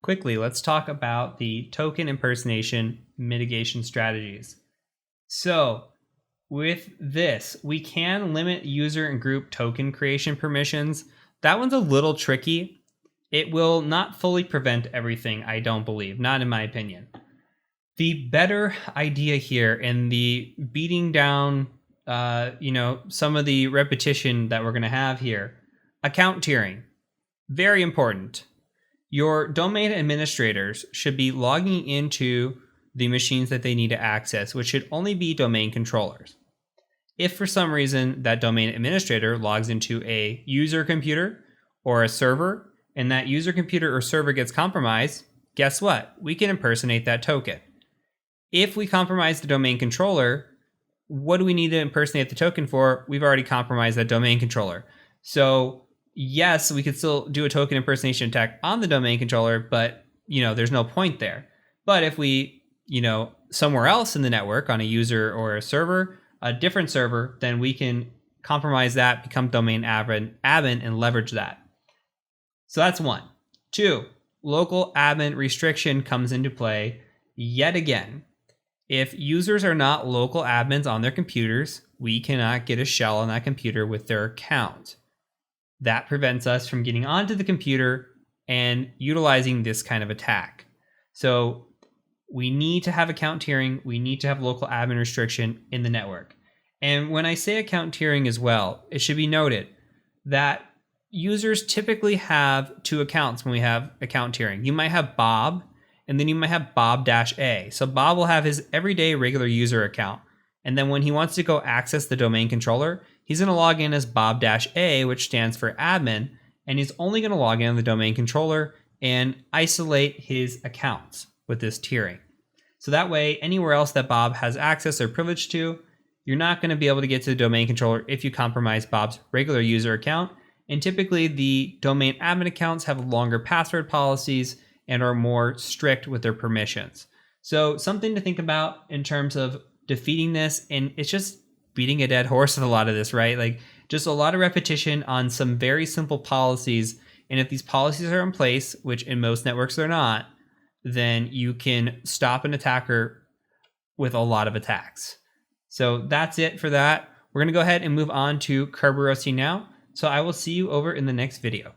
quickly, let's talk about the token impersonation mitigation strategies. So with this, we can limit user and group token creation permissions. That one's a little tricky. It will not fully prevent everything, I don't believe, not in my opinion. The better idea here in the beating down, some of the repetition that we're going to have here, account tiering, very important. Your domain administrators should be logging into the machines that they need to access, which should only be domain controllers. If for some reason that domain administrator logs into a user computer or a server, and that user computer or server gets compromised, guess what? We can impersonate that token. If we compromise the domain controller, what do we need to impersonate the token for? We've already compromised that domain controller. So yes, we could still do a token impersonation attack on the domain controller, but there's no point there. But if we, somewhere else in the network on a user or a server, a different server, then we can compromise that, become domain admin, and leverage that. So that's one. Two, local admin restriction comes into play yet again. If users are not local admins on their computers, we cannot get a shell on that computer with their account. That prevents us from getting onto the computer and utilizing this kind of attack. So we need to have account tiering. We need to have local admin restriction in the network. And when I say account tiering as well, it should be noted that users typically have two accounts when we have account tiering. You might have Bob, and then you might have Bob-A. So Bob will have his everyday regular user account. And then when he wants to go access the domain controller, he's going to log in as Bob-A, which stands for admin, and he's only going to log in on the domain controller and isolate his accounts with this tiering. So that way, anywhere else that Bob has access or privilege to, you're not going to be able to get to the domain controller if you compromise Bob's regular user account. And typically the domain admin accounts have longer password policies and are more strict with their permissions. So something to think about in terms of defeating this, and it's just beating a dead horse with a lot of this, right? Like just a lot of repetition on some very simple policies. And if these policies are in place, which in most networks they're not, then you can stop an attacker with a lot of attacks. So that's it for that. We're going to go ahead and move on to Kerberos now. So I will see you over in the next video.